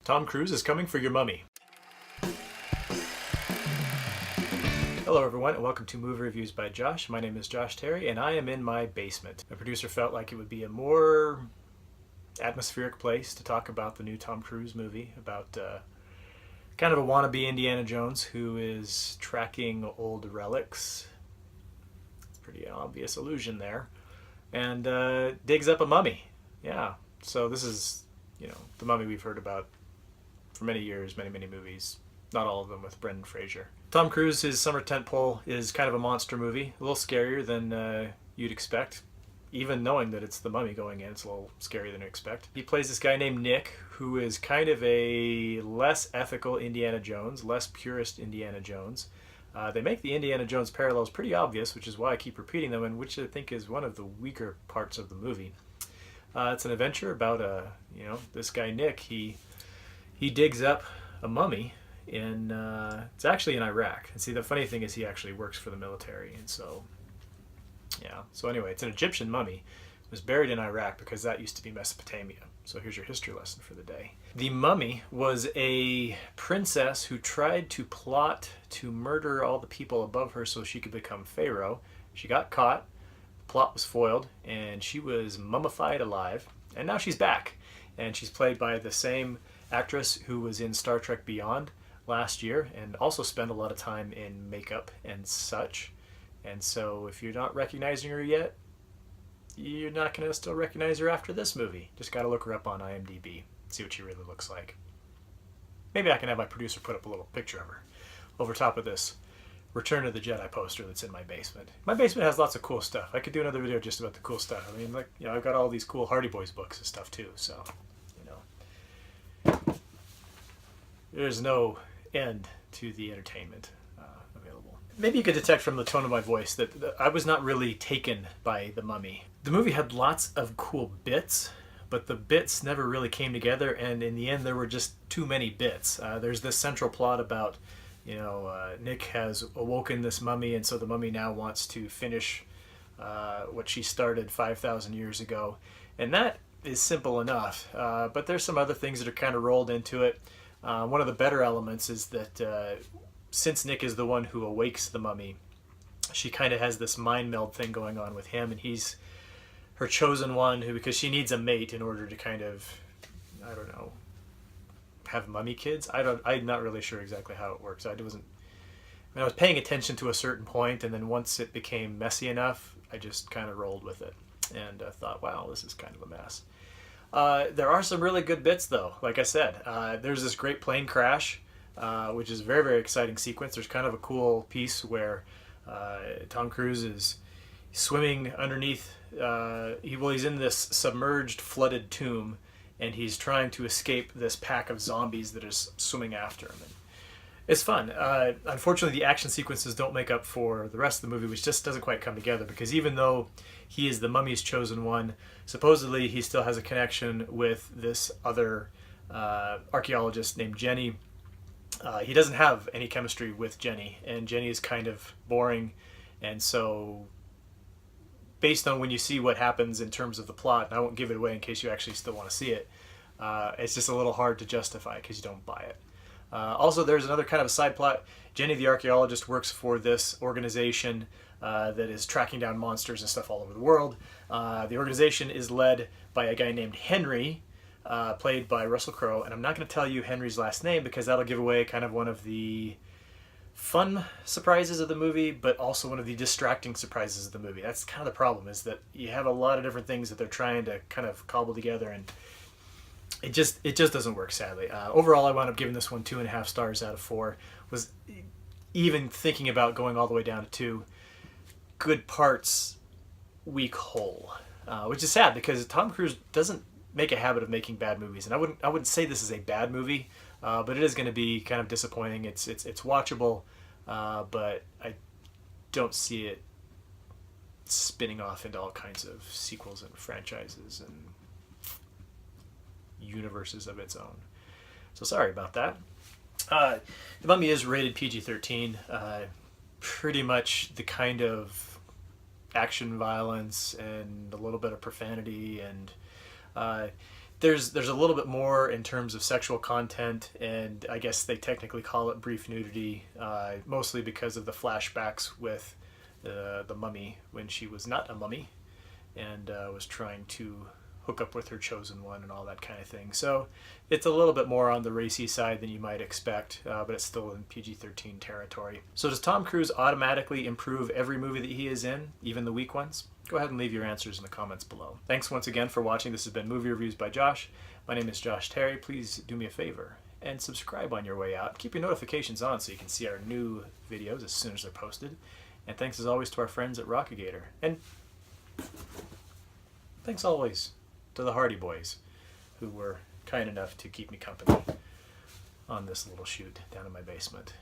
Tom Cruise is coming for your mummy. Hello everyone and welcome to Movie Reviews by Josh. My name is Josh Terry and I am in my basement. My producer felt like it would be a more atmospheric place to talk about the new Tom Cruise movie about kind of a wannabe Indiana Jones who is tracking old relics. It's a pretty obvious allusion there. And digs up a mummy. Yeah, so this is, the mummy we've heard about for many years, many movies. Not all of them with Brendan Fraser. Tom Cruise's summer tentpole is kind of a monster movie, a little scarier than you'd expect. Even knowing that it's the mummy going in, it's a little scarier than you expect. He plays this guy named Nick, who is kind of a less ethical Indiana Jones, less purist Indiana Jones. They make the Indiana Jones parallels pretty obvious, which is why I keep repeating them, and which I think is one of the weaker parts of the movie. It's an adventure about this guy Nick. He digs up a mummy in it's actually in Iraq. And see, the funny thing is he actually works for the military, and so anyway, it's an Egyptian mummy. It was buried in Iraq because that used to be Mesopotamia. So here's your history lesson for the day. The mummy was a princess who tried to plot to murder all the people above her so she could become pharaoh. She got caught, the plot was foiled, and she was mummified alive. And now she's back, and she's played by the same actress who was in Star Trek Beyond last year and also spent a lot of time in makeup and such. And so if you're not recognizing her yet, you're not going to still recognize her after this movie. Just got to look her up on IMDb, see what she really looks like. Maybe I can have my producer put up a little picture of her over top of this Return of the Jedi poster that's in my basement. My basement has lots of cool stuff. I could do another video just about the cool stuff. I mean, I've got all these cool Hardy Boys books and stuff too, so, there's no end to the entertainment available. Maybe you could detect from the tone of my voice that I was not really taken by The Mummy. The movie had lots of cool bits, but the bits never really came together, and in the end there were just too many bits. There's this central plot about, Nick has awoken this mummy, and so the mummy now wants to finish what she started 5,000 years ago. And that is simple enough, but there's some other things that are kind of rolled into it. One of the better elements is that since Nick is the one who awakes the mummy, she kind of has this mind meld thing going on with him, and he's her chosen one because she needs a mate in order to kind of, have mummy kids. I'm not really sure exactly how it works. I was paying attention to a certain point, and then once it became messy enough, I just kind of rolled with it and thought, wow, this is kind of a mess. There are some really good bits, though. Like I said, there's this great plane crash, which is a very exciting sequence. There's kind of a cool piece where Tom Cruise is swimming underneath. He's in this submerged, flooded tomb, and he's trying to escape this pack of zombies that is swimming after him. And it's fun. Unfortunately, the action sequences don't make up for the rest of the movie, which just doesn't quite come together, because even though he is the mummy's chosen one, supposedly he still has a connection with this other archaeologist named Jenny. He doesn't have any chemistry with Jenny, and Jenny is kind of boring, and so based on when you see what happens in terms of the plot, and I won't give it away in case you actually still want to see it, it's just a little hard to justify because you don't buy it. Also, there's another kind of a side plot. Jenny the archaeologist works for this organization that is tracking down monsters and stuff all over the world. The organization is led by a guy named Henry, played by Russell Crowe, and I'm not going to tell you Henry's last name because that'll give away kind of one of the fun surprises of the movie, but also one of the distracting surprises of the movie. That's kind of the problem, is that you have a lot of different things that they're trying to kind of cobble together, and it just doesn't work, sadly. Overall, I wound up giving this one 2.5 stars out of 4. Was even thinking about going all the way down to 2. Good parts, weak whole, which is sad because Tom Cruise doesn't make a habit of making bad movies, and I wouldn't say this is a bad movie, but it is going to be kind of disappointing. It's watchable, but I don't see it spinning off into all kinds of sequels and franchises and universes of its own. So sorry about that. The Mummy is rated PG-13. Pretty much the kind of action violence and a little bit of profanity and there's a little bit more in terms of sexual content, and I guess they technically call it brief nudity, mostly because of the flashbacks with the mummy when she was not a mummy and was trying to hook up with her chosen one and all that kind of thing. So it's a little bit more on the racy side than you might expect, but it's still in PG-13 territory. So does Tom Cruise automatically improve every movie that he is in, even the weak ones? Go ahead and leave your answers in the comments below. Thanks once again for watching. This has been Movie Reviews by Josh. My name is Josh Terry. Please do me a favor and subscribe on your way out. Keep your notifications on so you can see our new videos as soon as they're posted. And thanks as always to our friends at Rockigator. And thanks always to the Hardy Boys, who were kind enough to keep me company on this little shoot down in my basement.